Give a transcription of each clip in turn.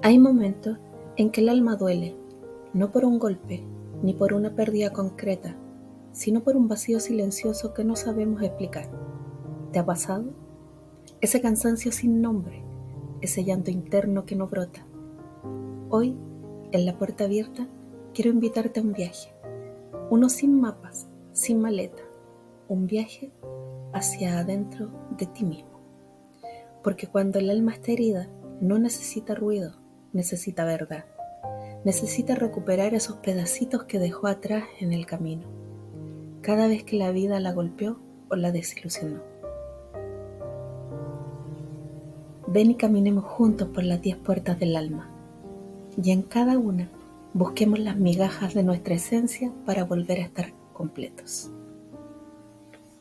Hay momentos en que el alma duele, no por un golpe, ni por una pérdida concreta, sino por un vacío silencioso que no sabemos explicar. ¿Te ha pasado? Ese cansancio sin nombre, ese llanto interno que no brota. Hoy, en La Puerta Abierta, quiero invitarte a un viaje. Uno sin mapas, sin maleta. Un viaje hacia adentro de ti mismo. Porque cuando el alma está herida, no necesita ruido, necesita verdad. Necesita recuperar esos pedacitos que dejó atrás en el camino, cada vez que la vida la golpeó o la desilusionó. Ven y caminemos juntos por las 10 puertas del alma, y en cada una busquemos las migajas de nuestra esencia para volver a estar completos.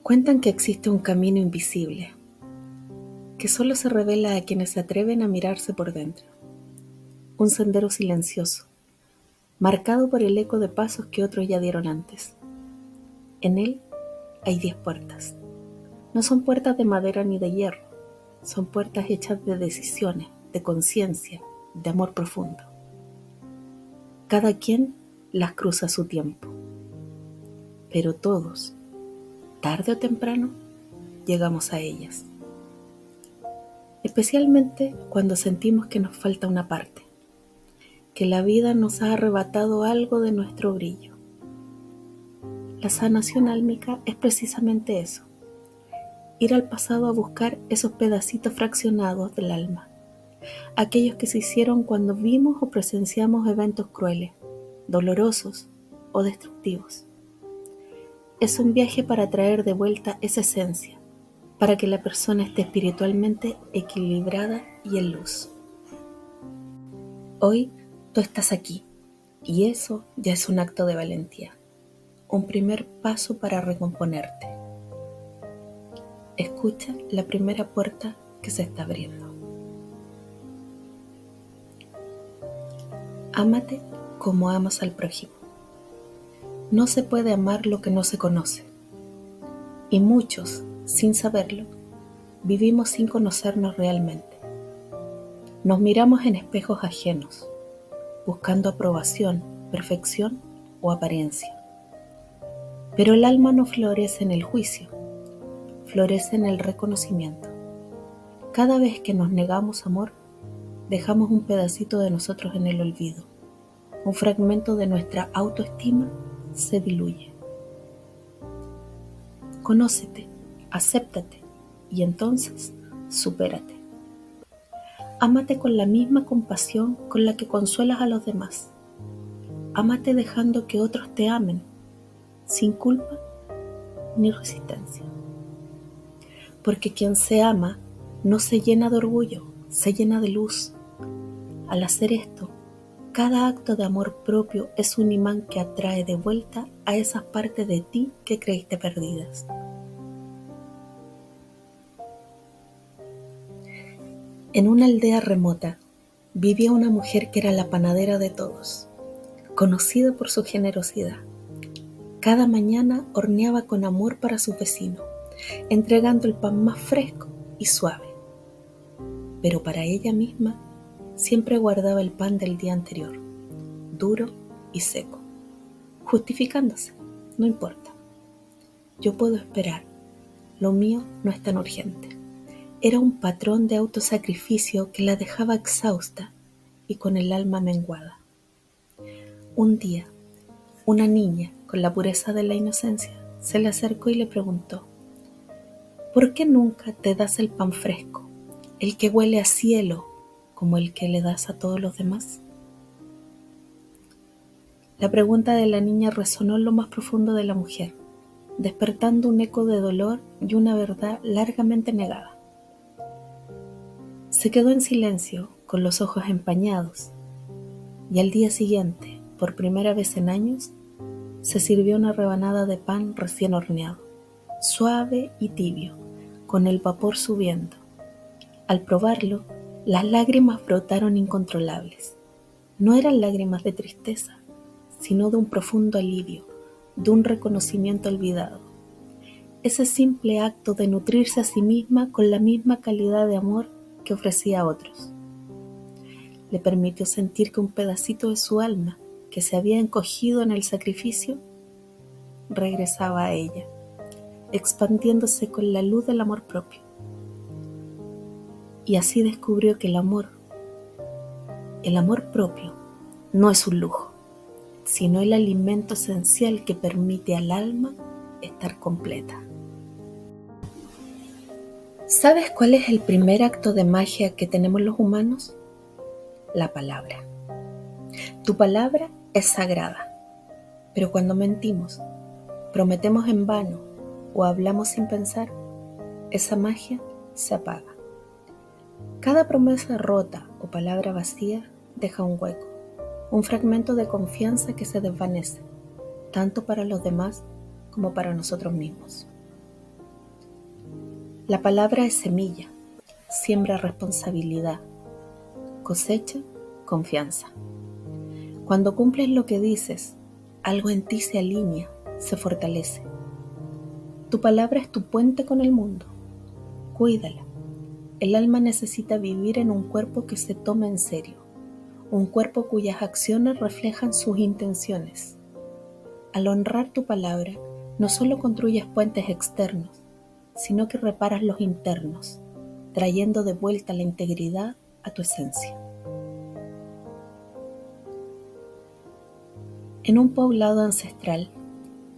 Cuentan que existe un camino invisible, que solo se revela a quienes se atreven a mirarse por dentro. Un sendero silencioso, marcado por el eco de pasos que otros ya dieron antes. En él hay 10 puertas. No son puertas de madera ni de hierro, son puertas hechas de decisiones, de conciencia, de amor profundo. Cada quien las cruza a su tiempo, pero todos, tarde o temprano, llegamos a ellas. Especialmente cuando sentimos que nos falta una parte, que la vida nos ha arrebatado algo de nuestro brillo. La sanación álmica es precisamente eso. Ir al pasado a buscar esos pedacitos fraccionados del alma, aquellos que se hicieron cuando vimos o presenciamos eventos crueles, dolorosos o destructivos. Es un viaje para traer de vuelta esa esencia, para que la persona esté espiritualmente equilibrada y en luz. Hoy tú estás aquí, y eso ya es un acto de valentía, un primer paso para recomponerte. Escucha la primera puerta que se está abriendo. Ámate como amas al prójimo. No se puede amar lo que no se conoce. Y muchos, sin saberlo, vivimos sin conocernos realmente. Nos miramos en espejos ajenos, buscando aprobación, perfección o apariencia. Pero el alma no florece en el juicio, florece en el reconocimiento. Cada vez que nos negamos amor, dejamos un pedacito de nosotros en el olvido. Un fragmento de nuestra autoestima se diluye. Conócete, acéptate y entonces supérate. Ámate con la misma compasión con la que consuelas a los demás. Ámate dejando que otros te amen, sin culpa ni resistencia. Porque quien se ama no se llena de orgullo, se llena de luz. Al hacer esto, cada acto de amor propio es un imán que atrae de vuelta a esas partes de ti que creíste perdidas. En una aldea remota vivía una mujer que era la panadera de todos, conocida por su generosidad. Cada mañana horneaba con amor para sus vecinos, entregando el pan más fresco y suave. Pero para ella misma siempre guardaba el pan del día anterior, duro y seco, justificándose: no importa, yo puedo esperar, lo mío no es tan urgente. Era un patrón de autosacrificio que la dejaba exhausta y con el alma menguada. Un día, una niña, con la pureza de la inocencia, se le acercó y le preguntó: ¿por qué nunca te das el pan fresco, el que huele a cielo, como el que le das a todos los demás? La pregunta de la niña resonó en lo más profundo de la mujer, despertando un eco de dolor y una verdad largamente negada. Se quedó en silencio, con los ojos empañados, y al día siguiente, por primera vez en años, se sirvió una rebanada de pan recién horneado, suave y tibio, con el vapor subiendo. Al probarlo, las lágrimas brotaron incontrolables. No eran lágrimas de tristeza, sino de un profundo alivio, de un reconocimiento olvidado. Ese simple acto de nutrirse a sí misma con la misma calidad de amor que ofrecía a otros. le permitió sentir que un pedacito de su alma, que se había encogido en el sacrificio, regresaba a ella, expandiéndose con la luz del amor propio. Y así descubrió que el amor propio, no es un lujo, sino el alimento esencial que permite al alma estar completa. ¿Sabes cuál es el primer acto de magia que tenemos los humanos? La palabra. Tu palabra es sagrada, pero cuando mentimos, prometemos en vano o hablamos sin pensar, esa magia se apaga. Cada promesa rota o palabra vacía deja un hueco, un fragmento de confianza que se desvanece, tanto para los demás como para nosotros mismos. La palabra es semilla, siembra responsabilidad, cosecha confianza. Cuando cumples lo que dices, algo en ti se alinea, se fortalece. Tu palabra es tu puente con el mundo. Cuídala. El alma necesita vivir en un cuerpo que se tome en serio, un cuerpo cuyas acciones reflejan sus intenciones. Al honrar tu palabra, no solo construyes puentes externos, sino que reparas los internos, trayendo de vuelta la integridad a tu esencia. En un poblado ancestral,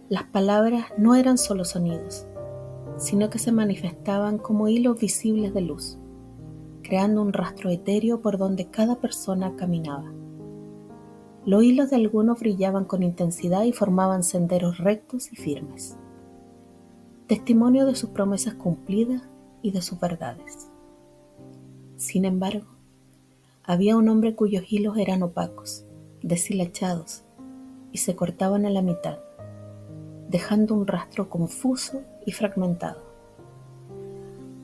las palabras no eran solo sonidos, sino que se manifestaban como hilos visibles de luz, creando un rastro etéreo por donde cada persona caminaba. Los hilos de algunos brillaban con intensidad y formaban senderos rectos y firmes, testimonio de sus promesas cumplidas y de sus verdades. Sin embargo, había un hombre cuyos hilos eran opacos, deshilachados, y se cortaban a la mitad, dejando un rastro confuso y fragmentado.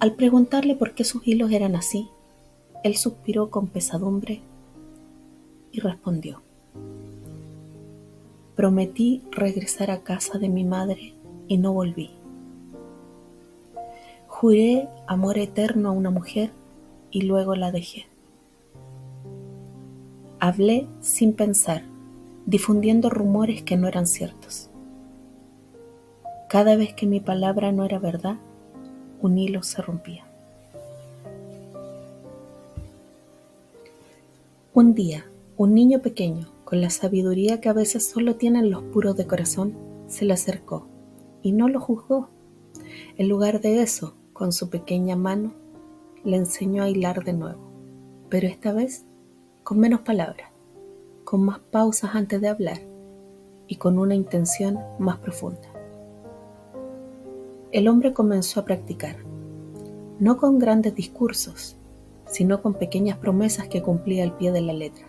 Al preguntarle por qué sus hilos eran así, él suspiró con pesadumbre y respondió: prometí regresar a casa de mi madre y no volví. Juré amor eterno a una mujer y luego la dejé. Hablé sin pensar, difundiendo rumores que no eran ciertos. Cada vez que mi palabra no era verdad, un hilo se rompía. Un día, un niño pequeño, con la sabiduría que a veces solo tienen los puros de corazón, se le acercó y no lo juzgó. En lugar de eso, con su pequeña mano, le enseñó a hilar de nuevo, pero esta vez con menos palabras, con más pausas antes de hablar y con una intención más profunda. El hombre comenzó a practicar, no con grandes discursos, sino con pequeñas promesas que cumplía al pie de la letra.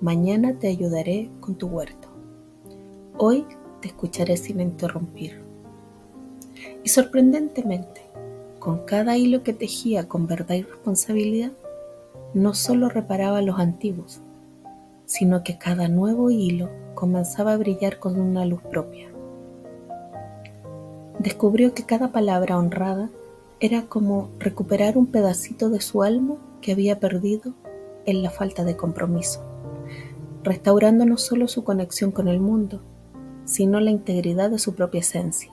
Mañana te ayudaré con tu huerto. Hoy te escucharé sin interrumpir. Y sorprendentemente, con cada hilo que tejía con verdad y responsabilidad, no solo reparaba los antiguos, sino que cada nuevo hilo comenzaba a brillar con una luz propia. Descubrió que cada palabra honrada era como recuperar un pedacito de su alma que había perdido en la falta de compromiso, restaurando no solo su conexión con el mundo, sino la integridad de su propia esencia,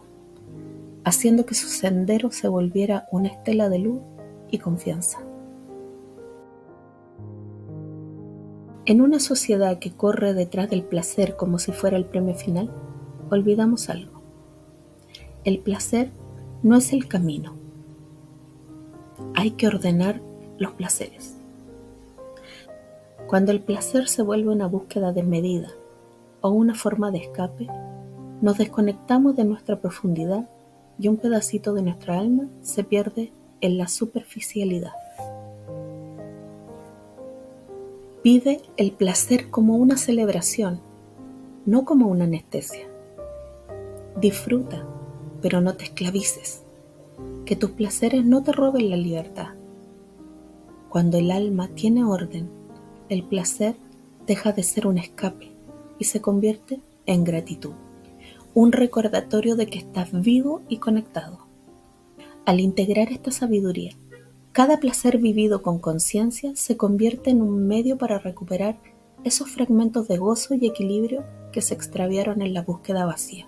haciendo que su sendero se volviera una estela de luz y confianza. En una sociedad que corre detrás del placer como si fuera el premio final, olvidamos algo. El placer no es el camino. Hay que ordenar los placeres. Cuando el placer se vuelve una búsqueda desmedida o una forma de escape, nos desconectamos de nuestra profundidad y un pedacito de nuestra alma se pierde en la superficialidad. Vive el placer como una celebración, no como una anestesia. Disfruta, pero no te esclavices. Que tus placeres no te roben la libertad. Cuando el alma tiene orden, el placer deja de ser un escape y se convierte en gratitud, un recordatorio de que estás vivo y conectado. Al integrar esta sabiduría, Cada placer vivido con conciencia se convierte en un medio para recuperar esos fragmentos de gozo y equilibrio que se extraviaron en la búsqueda vacía.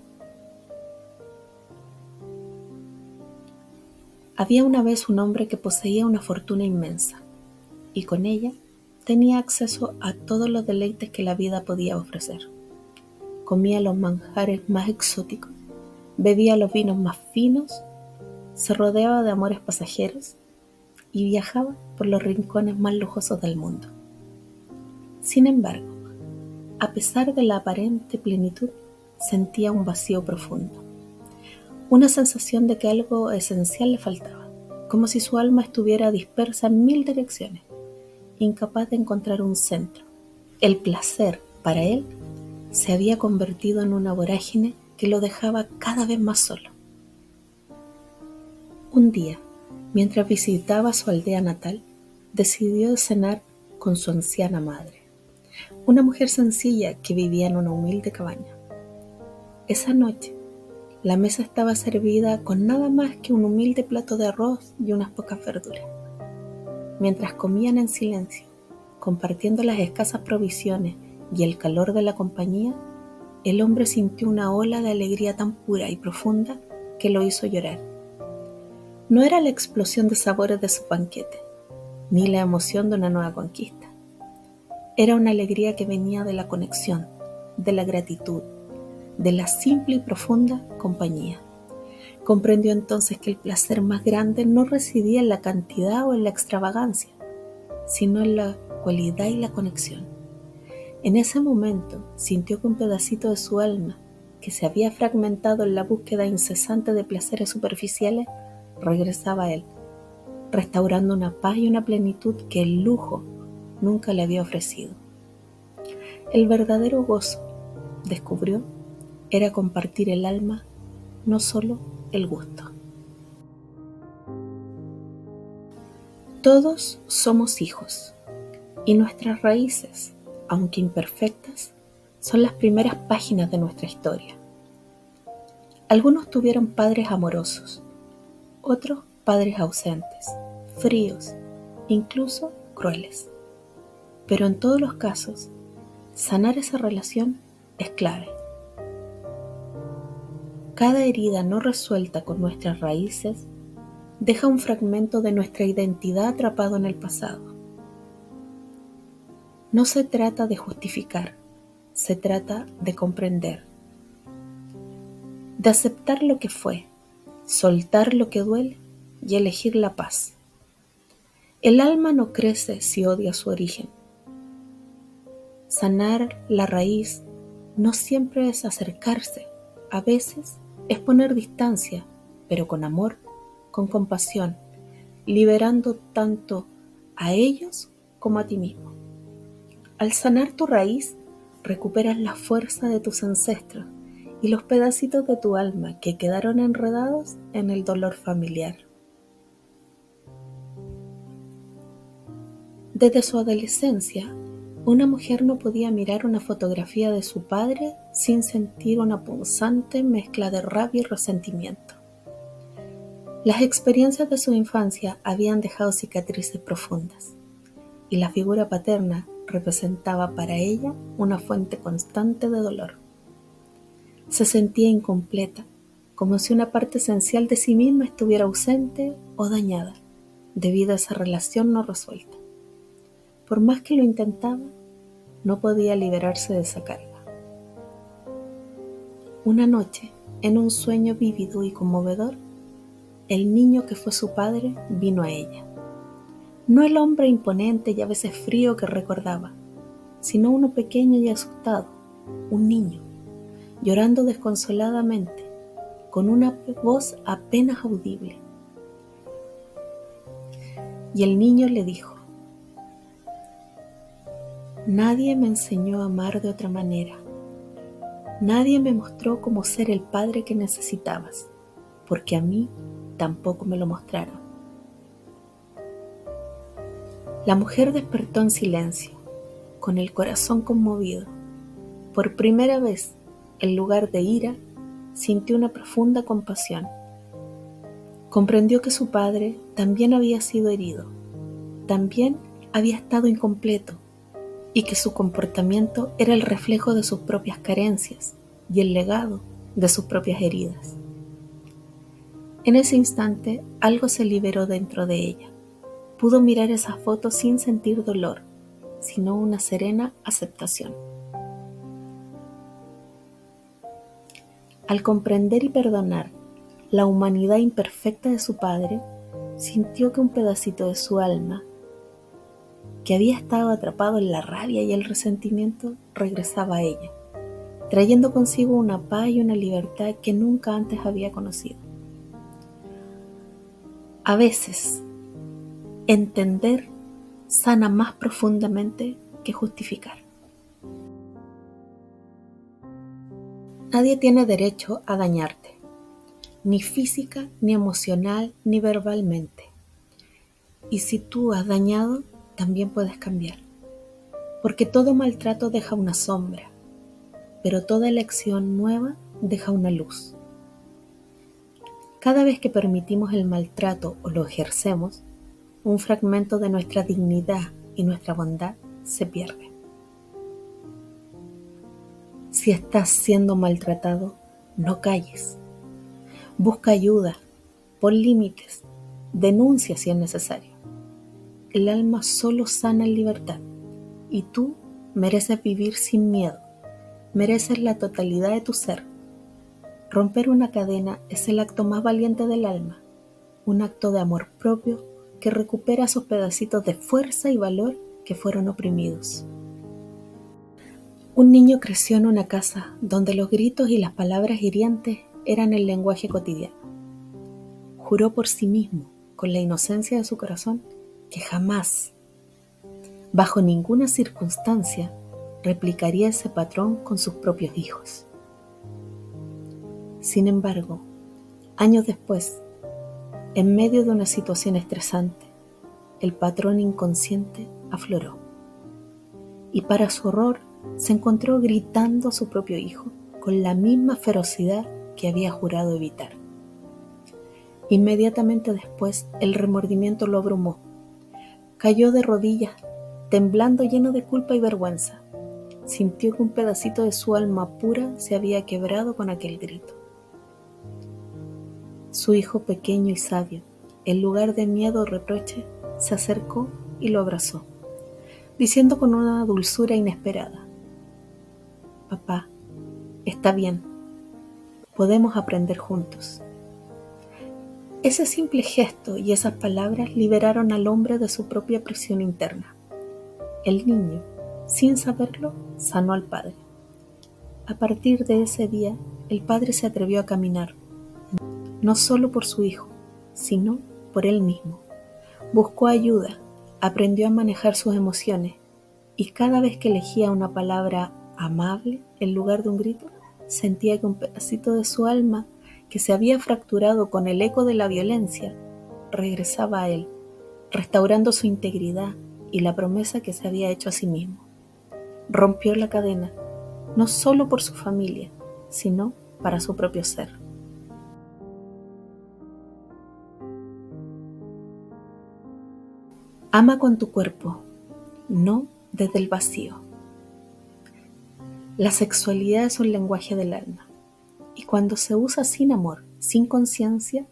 Había una vez un hombre que poseía una fortuna inmensa, y con ella tenía acceso a todos los deleites que la vida podía ofrecer. Comía los manjares más exóticos, bebía los vinos más finos, se rodeaba de amores pasajeros y viajaba por los rincones más lujosos del mundo. Sin embargo, a pesar de la aparente plenitud, sentía un vacío profundo, una sensación de que algo esencial le faltaba, como si su alma estuviera dispersa en 1000 direcciones, incapaz de encontrar un centro. El placer, para él, se había convertido en una vorágine que lo dejaba cada vez más solo. Un día, mientras visitaba su aldea natal, decidió cenar con su anciana madre, una mujer sencilla que vivía en una humilde cabaña. Esa noche, la mesa estaba servida con nada más que un humilde plato de arroz y unas pocas verduras. Mientras comían en silencio, compartiendo las escasas provisiones y el calor de la compañía, el hombre sintió una ola de alegría tan pura y profunda que lo hizo llorar. No era la explosión de sabores de su banquete, ni la emoción de una nueva conquista. Era una alegría que venía de la conexión, de la gratitud, de la simple y profunda compañía. Comprendió entonces que el placer más grande no residía en la cantidad o en la extravagancia, sino en la cualidad y la conexión. En ese momento sintió que un pedacito de su alma, que se había fragmentado en la búsqueda incesante de placeres superficiales, regresaba a él, restaurando una paz y una plenitud que el lujo nunca le había ofrecido. El verdadero gozo, descubrió, era compartir el alma, no solo el gusto. Todos somos hijos, y nuestras raíces, aunque imperfectas, son las primeras páginas de nuestra historia. Algunos tuvieron padres amorosos, otros padres ausentes, fríos, incluso crueles. Pero en todos los casos, sanar esa relación es clave. Cada herida no resuelta con nuestras raíces deja un fragmento de nuestra identidad atrapado en el pasado. No se trata de justificar, se trata de comprender, de aceptar lo que fue, soltar lo que duele y elegir la paz. El alma no crece si odia su origen. Sanar la raíz no siempre es acercarse, a veces es poner distancia, pero con amor, con compasión, liberando tanto a ellos como a ti mismo. Al sanar tu raíz, recuperas la fuerza de tus ancestros y los pedacitos de tu alma que quedaron enredados en el dolor familiar. Desde su adolescencia, una mujer no podía mirar una fotografía de su padre sin sentir una punzante mezcla de rabia y resentimiento. Las experiencias de su infancia habían dejado cicatrices profundas, y la figura paterna representaba para ella una fuente constante de dolor. Se sentía incompleta, como si una parte esencial de sí misma estuviera ausente o dañada, debido a esa relación no resuelta. Por más que lo intentaba, no podía liberarse de esa carga. Una noche, en un sueño vívido y conmovedor, el niño que fue su padre vino a ella. No el hombre imponente y a veces frío que recordaba, sino uno pequeño y asustado, un niño, llorando desconsoladamente, con una voz apenas audible. Y el niño le dijo: nadie me enseñó a amar de otra manera. Nadie me mostró cómo ser el padre que necesitabas, porque a mí tampoco me lo mostraron. La mujer despertó en silencio, con el corazón conmovido. Por primera vez, en lugar de ira, sintió una profunda compasión. Comprendió que su padre también había sido herido, también había estado incompleto y que su comportamiento era el reflejo de sus propias carencias y el legado de sus propias heridas. En ese instante algo se liberó dentro de ella. Pudo mirar esa foto sin sentir dolor, sino una serena aceptación. Al comprender y perdonar la humanidad imperfecta de su padre, sintió que un pedacito de su alma, que había estado atrapado en la rabia y el resentimiento, regresaba a ella, trayendo consigo una paz y una libertad que nunca antes había conocido. A veces, entender sana más profundamente que justificar. Nadie tiene derecho a dañarte, ni física, ni emocional, ni verbalmente. Y si tú has dañado, también puedes cambiar. Porque todo maltrato deja una sombra, pero toda elección nueva deja una luz. Cada vez que permitimos el maltrato o lo ejercemos, un fragmento de nuestra dignidad y nuestra bondad se pierde. Si estás siendo maltratado, no calles. Busca ayuda, pon límites, denuncia si es necesario. El alma solo sana en libertad y tú mereces vivir sin miedo, mereces la totalidad de tu ser. Romper una cadena es el acto más valiente del alma, un acto de amor propio que recupera esos pedacitos de fuerza y valor que fueron oprimidos. Un niño creció en una casa donde los gritos y las palabras hirientes eran el lenguaje cotidiano. Juró por sí mismo, con la inocencia de su corazón, que jamás, bajo ninguna circunstancia, replicaría ese patrón con sus propios hijos. Sin embargo, años después, en medio de una situación estresante, el patrón inconsciente afloró. Y para su horror, se encontró gritando a su propio hijo con la misma ferocidad que había jurado evitar. Inmediatamente después, el remordimiento lo abrumó. Cayó de rodillas, temblando, lleno de culpa y vergüenza. Sintió que un pedacito de su alma pura se había quebrado con aquel grito. Su hijo pequeño y sabio, en lugar de miedo o reproche, se acercó y lo abrazó, diciendo con una dulzura inesperada: «Papá, está bien, podemos aprender juntos». Ese simple gesto y esas palabras liberaron al hombre de su propia prisión interna. El niño, sin saberlo, sanó al padre. A partir de ese día, el padre se atrevió a caminar, no solo por su hijo, sino por él mismo. Buscó ayuda, aprendió a manejar sus emociones y cada vez que elegía una palabra amable en lugar de un grito, sentía que un pedacito de su alma que se había fracturado con el eco de la violencia regresaba a él, restaurando su integridad y la promesa que se había hecho a sí mismo. Rompió la cadena, no solo por su familia, sino para su propio ser. Ama con tu cuerpo, no desde el vacío. La sexualidad es un lenguaje del alma, y cuando se usa sin amor, sin conciencia,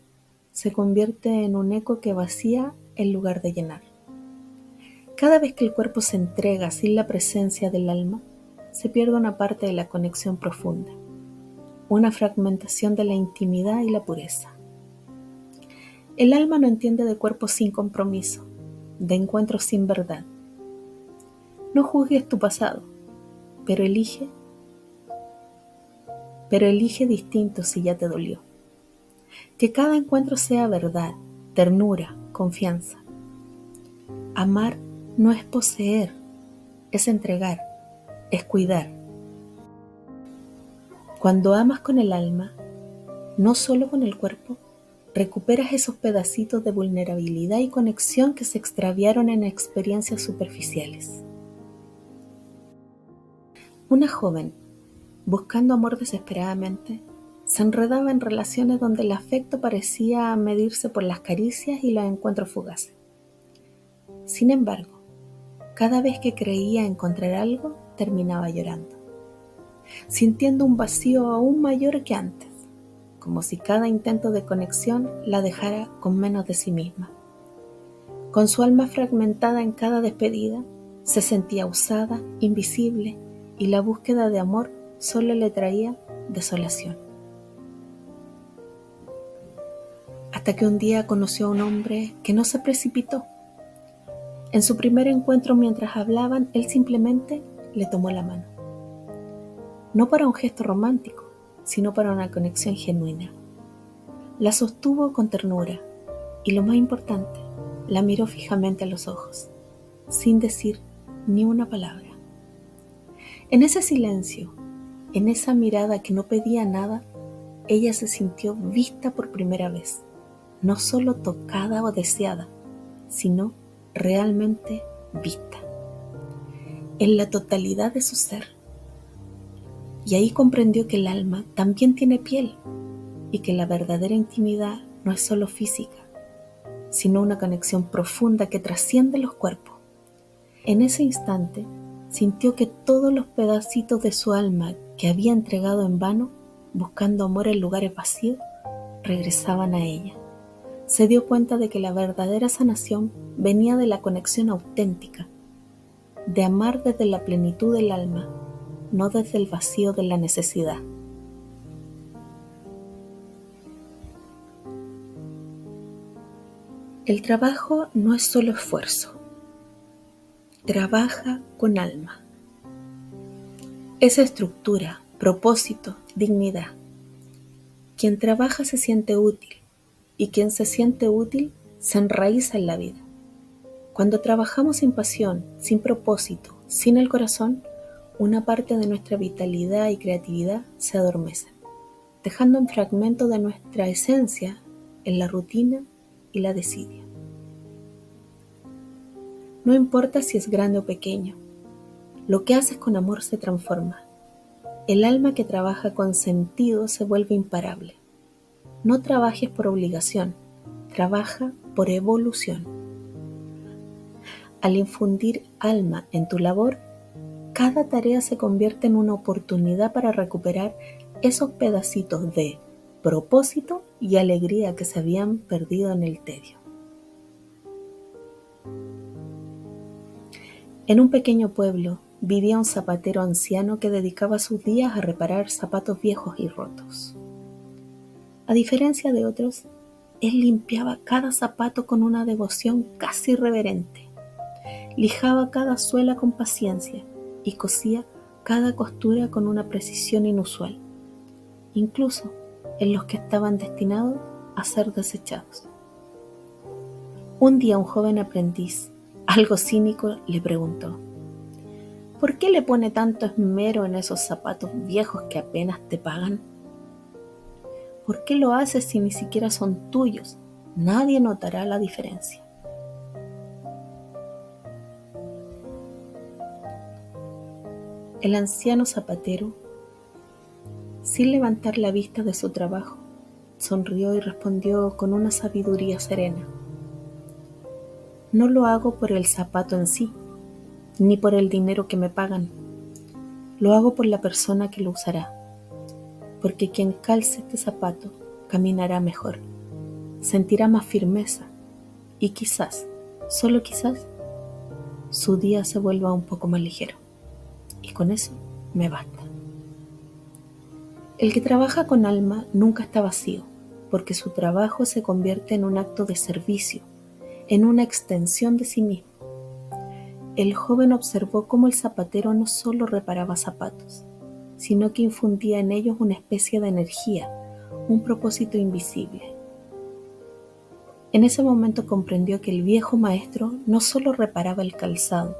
se convierte en un eco que vacía en lugar de llenar. Cada vez que el cuerpo se entrega sin la presencia del alma, se pierde una parte de la conexión profunda, una fragmentación de la intimidad y la pureza. El alma no entiende de cuerpos sin compromiso, de encuentros sin verdad. No juzgues tu pasado, pero elige distinto si ya te dolió. Que cada encuentro sea verdad, ternura, confianza. Amar no es poseer, es entregar, es cuidar. Cuando amas con el alma, no solo con el cuerpo, recuperas esos pedacitos de vulnerabilidad y conexión que se extraviaron en experiencias superficiales. Una joven, buscando amor desesperadamente, Se enredaba en relaciones donde el afecto parecía medirse por las caricias y los encuentros fugaces. Sin embargo, cada vez que creía encontrar algo, terminaba llorando, sintiendo un vacío aún mayor que antes, como si cada intento de conexión la dejara con menos de sí misma. Con su alma fragmentada en cada despedida, se sentía usada, invisible, y la búsqueda de amor solo le traía desolación. Hasta que un día conoció a un hombre que no se precipitó. En su primer encuentro, mientras hablaban, él simplemente le tomó la mano. No para un gesto romántico, sino para una conexión genuina. La sostuvo con ternura y, lo más importante, la miró fijamente a los ojos, sin decir ni una palabra. En ese silencio, en esa mirada que no pedía nada, ella se sintió vista por primera vez, no solo tocada o deseada, sino realmente vista, en la totalidad de su ser. Y ahí comprendió que el alma también tiene piel y que la verdadera intimidad no es solo física, sino una conexión profunda que trasciende los cuerpos. En ese instante, sintió que todos los pedacitos de su alma que había entregado en vano, buscando amor en lugares vacíos, regresaban a ella. Se dio cuenta de que la verdadera sanación venía de la conexión auténtica, de amar desde la plenitud del alma, no desde el vacío de la necesidad. El trabajo no es solo esfuerzo. Trabaja con alma. Es estructura, propósito, dignidad. Quien trabaja se siente útil y quien se siente útil se enraiza en la vida. Cuando trabajamos sin pasión, sin propósito, sin el corazón, una parte de nuestra vitalidad y creatividad se adormece, dejando un fragmento de nuestra esencia en la rutina y la desidia. No importa si es grande o pequeño, lo que haces con amor se transforma. El alma que trabaja con sentido se vuelve imparable. No trabajes por obligación, trabaja por evolución. Al infundir alma en tu labor, cada tarea se convierte en una oportunidad para recuperar esos pedacitos de propósito y alegría que se habían perdido en el tedio. En un pequeño pueblo vivía un zapatero anciano que dedicaba sus días a reparar zapatos viejos y rotos. A diferencia de otros, él limpiaba cada zapato con una devoción casi reverente, lijaba cada suela con paciencia y cosía cada costura con una precisión inusual, incluso en los que estaban destinados a ser desechados. Un día un joven aprendiz, algo cínico, le preguntó: ¿por qué le pone tanto esmero en esos zapatos viejos que apenas te pagan? ¿Por qué lo haces si ni siquiera son tuyos? Nadie notará la diferencia. El anciano zapatero, sin levantar la vista de su trabajo, sonrió y respondió con una sabiduría serena: no lo hago por el zapato en sí, ni por el dinero que me pagan. Lo hago por la persona que lo usará, porque quien calce este zapato caminará mejor, sentirá más firmeza y quizás, solo quizás, su día se vuelva un poco más ligero. Y con eso me basta. El que trabaja con alma nunca está vacío, porque su trabajo se convierte en un acto de servicio, en una extensión de sí mismo. El joven observó cómo el zapatero no solo reparaba zapatos, sino que infundía en ellos una especie de energía, un propósito invisible. En ese momento comprendió que el viejo maestro no solo reparaba el calzado,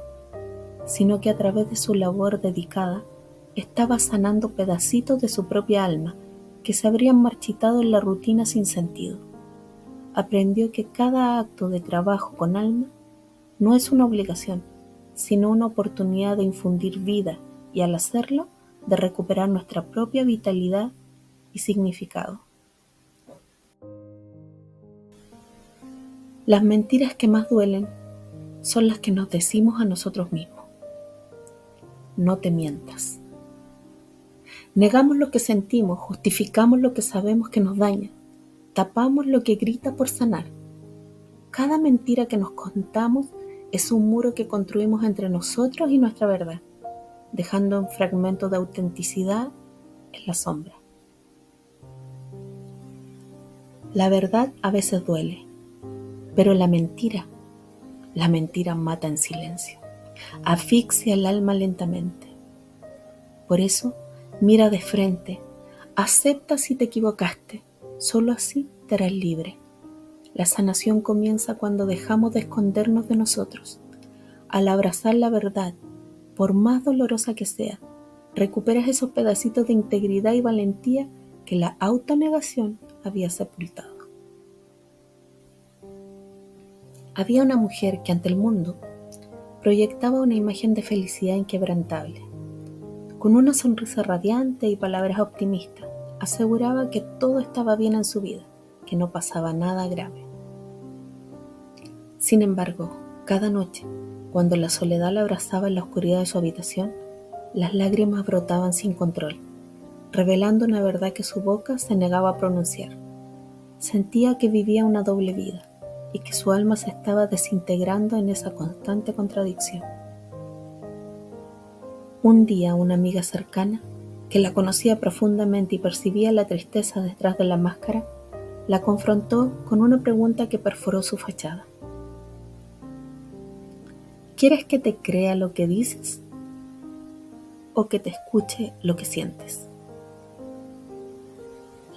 sino que a través de su labor dedicada estaba sanando pedacitos de su propia alma que se habrían marchitado en la rutina sin sentido. Aprendió que cada acto de trabajo con alma no es una obligación, sino una oportunidad de infundir vida y, al hacerlo, de recuperar nuestra propia vitalidad y significado. Las mentiras que más duelen son las que nos decimos a nosotros mismos. No te mientas. Negamos lo que sentimos, justificamos lo que sabemos que nos daña, tapamos lo que grita por sanar. Cada mentira que nos contamos es un muro que construimos entre nosotros y nuestra verdad, dejando un fragmento de autenticidad en la sombra. La verdad a veces duele, pero la mentira mata en silencio, asfixia el alma lentamente. Por eso, mira de frente, acepta si te equivocaste, solo así te harás libre. La sanación comienza cuando dejamos de escondernos de nosotros. Al abrazar la verdad, por más dolorosa que sea, recuperas esos pedacitos de integridad y valentía que la autonegación había sepultado. Había una mujer que ante el mundo proyectaba una imagen de felicidad inquebrantable. Con una sonrisa radiante y palabras optimistas, aseguraba que todo estaba bien en su vida, que no pasaba nada grave. Sin embargo, cada noche, cuando la soledad la abrazaba en la oscuridad de su habitación, las lágrimas brotaban sin control, revelando una verdad que su boca se negaba a pronunciar. Sentía que vivía una doble vida y que su alma se estaba desintegrando en esa constante contradicción. Un día una amiga cercana, que la conocía profundamente y percibía la tristeza detrás de la máscara, la confrontó con una pregunta que perforó su fachada. ¿Quieres que te crea lo que dices o que te escuche lo que sientes?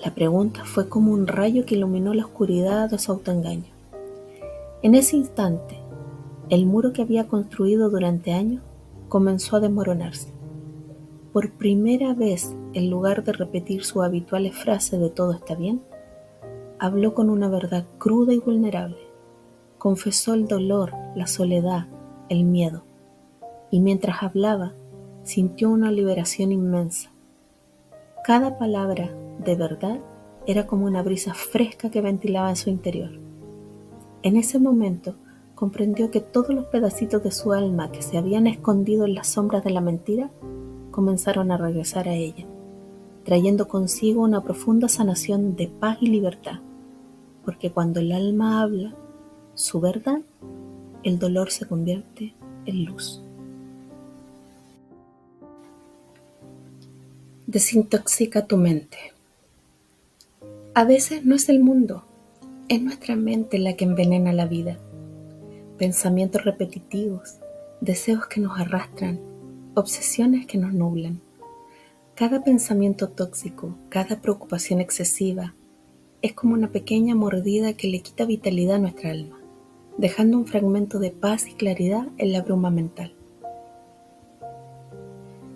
La pregunta fue como un rayo que iluminó la oscuridad de su autoengaño. En ese instante, el muro que había construido durante años comenzó a desmoronarse. Por primera vez, en lugar de repetir su habitual frase de todo está bien, habló con una verdad cruda y vulnerable. Confesó el dolor, la soledad, el miedo, y mientras hablaba, sintió una liberación inmensa. Cada palabra, de verdad, era como una brisa fresca que ventilaba en su interior. En ese momento, comprendió que todos los pedacitos de su alma que se habían escondido en las sombras de la mentira comenzaron a regresar a ella, trayendo consigo una profunda sanación de paz y libertad, porque cuando el alma habla su verdad, el dolor se convierte en luz. Desintoxica tu mente. A veces no es el mundo, es nuestra mente la que envenena la vida. Pensamientos repetitivos, deseos que nos arrastran, obsesiones que nos nublan. Cada pensamiento tóxico, cada preocupación excesiva, es como una pequeña mordida que le quita vitalidad a nuestra alma, dejando un fragmento de paz y claridad en la bruma mental.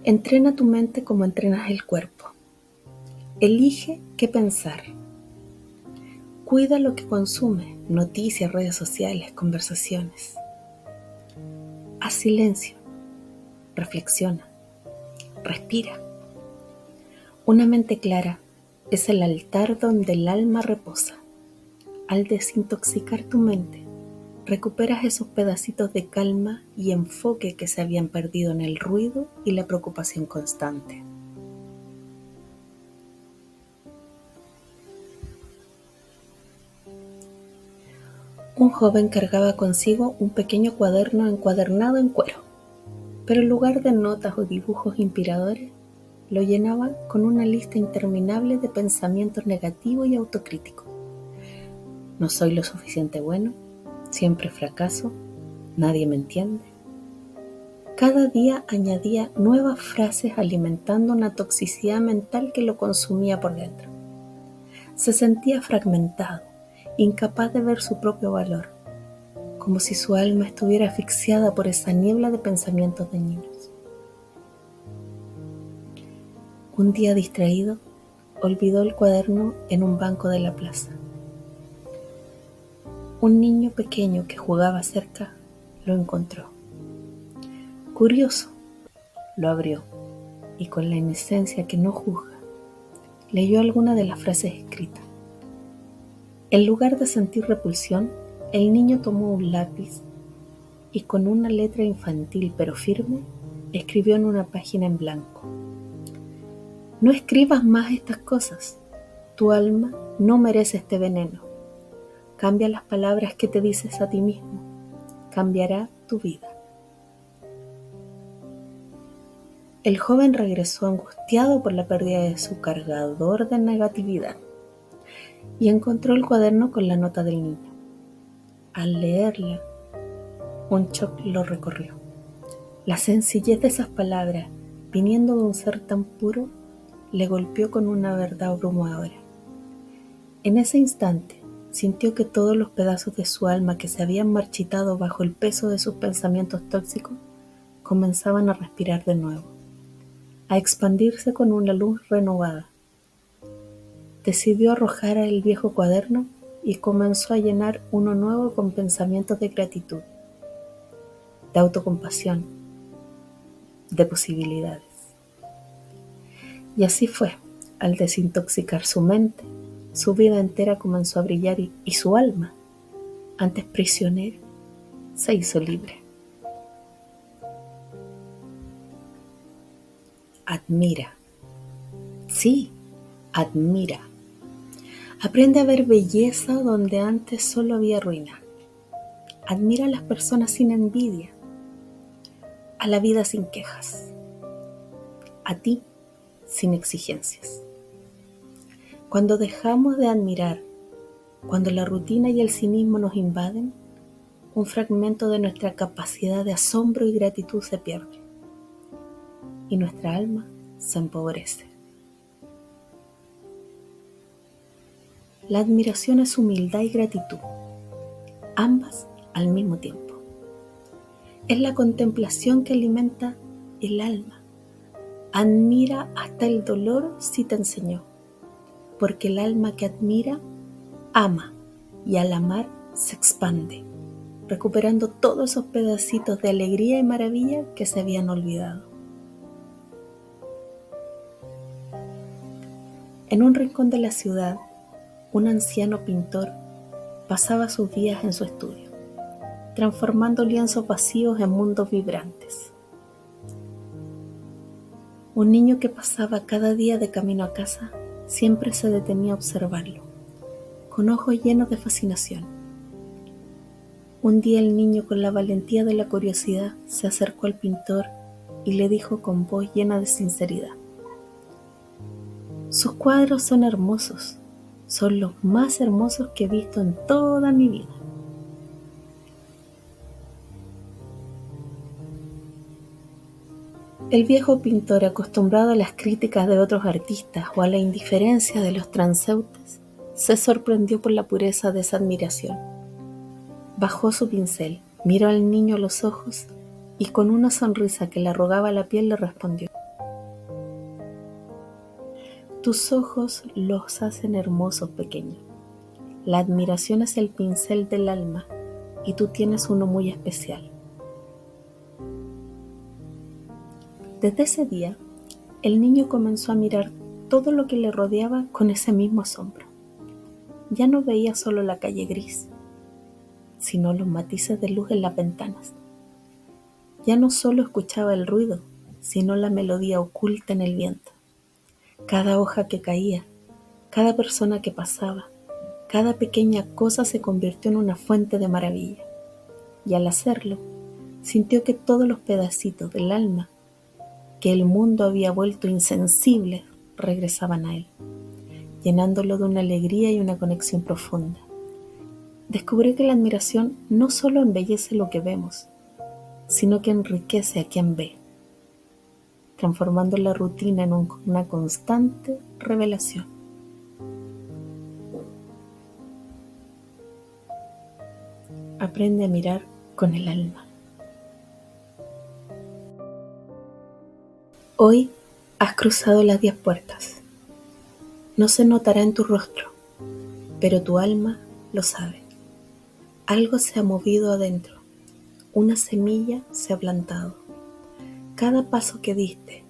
Entrena tu mente como entrenas el cuerpo. Elige qué pensar. Cuida lo que consumes, noticias, redes sociales, conversaciones. Haz silencio, reflexiona, respira. Una mente clara es el altar donde el alma reposa. Al desintoxicar tu mente, recuperas esos pedacitos de calma y enfoque que se habían perdido en el ruido y la preocupación constante. Un joven cargaba consigo un pequeño cuaderno encuadernado en cuero, pero en lugar de notas o dibujos inspiradores, lo llenaba con una lista interminable de pensamientos negativos y autocríticos. No soy lo suficiente bueno, siempre fracaso, nadie me entiende. Cada día añadía nuevas frases alimentando una toxicidad mental que lo consumía por dentro. Se sentía fragmentado, incapaz de ver su propio valor, como si su alma estuviera asfixiada por esa niebla de pensamientos dañinos. Un día distraído, olvidó el cuaderno en un banco de la plaza. Un niño pequeño que jugaba cerca lo encontró. Curioso, lo abrió y con la inocencia que no juzga, Leyó alguna de las frases escritas. En lugar de sentir repulsión, el niño tomó un lápiz y con una letra infantil pero firme, escribió en una página en blanco: no escribas más estas cosas. Tu alma no merece este veneno. Cambia las palabras que te dices a ti mismo. Cambiará tu vida. El joven regresó angustiado por la pérdida de su cargador de negatividad y encontró el cuaderno con la nota del niño. Al leerla, un shock lo recorrió. La sencillez de esas palabras, viniendo de un ser tan puro, le golpeó con una verdad abrumadora. En ese instante, sintió que todos los pedazos de su alma que se habían marchitado bajo el peso de sus pensamientos tóxicos comenzaban a respirar de nuevo, a expandirse con una luz renovada. Decidió arrojar el viejo cuaderno y comenzó a llenar uno nuevo con pensamientos de gratitud, de autocompasión, de posibilidades. Y así fue. Al desintoxicar su mente, su vida entera comenzó a brillar y su alma, antes prisionera, se hizo libre. Admira. Sí, admira. Aprende a ver belleza donde antes solo había ruina. Admira a las personas sin envidia, a la vida sin quejas, a ti sin exigencias. Cuando dejamos de admirar, cuando la rutina y el cinismo nos invaden, un fragmento de nuestra capacidad de asombro y gratitud se pierde y nuestra alma se empobrece. La admiración es humildad y gratitud, ambas al mismo tiempo. Es la contemplación que alimenta el alma. Admira hasta el dolor si te enseñó, porque el alma que admira, ama, y al amar se expande, recuperando todos esos pedacitos de alegría y maravilla que se habían olvidado. En un rincón de la ciudad, un anciano pintor pasaba sus días en su estudio, transformando lienzos vacíos en mundos vibrantes. Un niño que pasaba cada día de camino a casa siempre se detenía a observarlo, con ojos llenos de fascinación. Un día el niño, con la valentía de la curiosidad, se acercó al pintor y le dijo con voz llena de sinceridad: sus cuadros son hermosos, son los más hermosos que he visto en toda mi vida. El viejo pintor, acostumbrado a las críticas de otros artistas o a la indiferencia de los transeúntes, se sorprendió por la pureza de esa admiración. Bajó su pincel, miró al niño a los ojos y con una sonrisa que le arrugaba la piel le respondió: tus ojos los hacen hermosos, pequeño. La admiración es el pincel del alma y tú tienes uno muy especial. Desde ese día, el niño comenzó a mirar todo lo que le rodeaba con ese mismo asombro. Ya no veía solo la calle gris, sino los matices de luz en las ventanas. Ya no solo escuchaba el ruido, sino la melodía oculta en el viento. Cada hoja que caía, cada persona que pasaba, cada pequeña cosa se convirtió en una fuente de maravilla. Y al hacerlo, sintió que todos los pedacitos del alma que el mundo había vuelto insensibles regresaban a él, llenándolo de una alegría y una conexión profunda. Descubrió que la admiración no solo embellece lo que vemos, sino que enriquece a quien ve, transformando la rutina en una constante revelación. Aprende a mirar con el alma. Hoy has cruzado las 10 puertas. No se notará en tu rostro, pero tu alma lo sabe. Algo se ha movido adentro, una semilla se ha plantado. Cada paso que diste,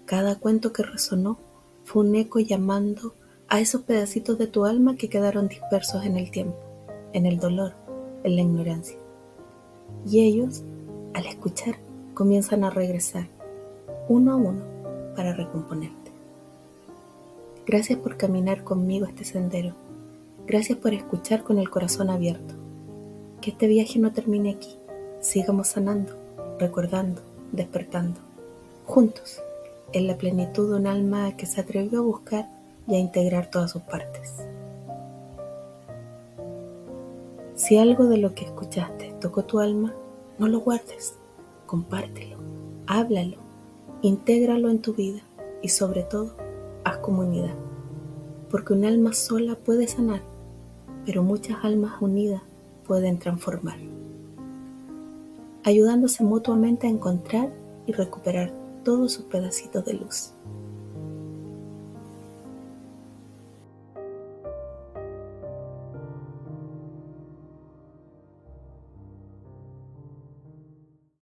cada cuento que resonó, fue un eco llamando a esos pedacitos de tu alma que quedaron dispersos en el tiempo, en el dolor, en la ignorancia. Y ellos, al escuchar, comienzan a regresar, uno a uno, para recomponerte. Gracias por caminar conmigo este sendero. Gracias por escuchar con el corazón abierto. Que este viaje no termine aquí. Sigamos sanando, recordando, despertando. Juntos, en la plenitud de un alma que se atrevió a buscar y a integrar todas sus partes. Si algo de lo que escuchaste tocó tu alma, no lo guardes, compártelo, háblalo, intégralo en tu vida y sobre todo, haz comunidad. Porque un alma sola puede sanar, pero muchas almas unidas pueden transformar, ayudándose mutuamente a encontrar y recuperar todos sus pedacitos de luz.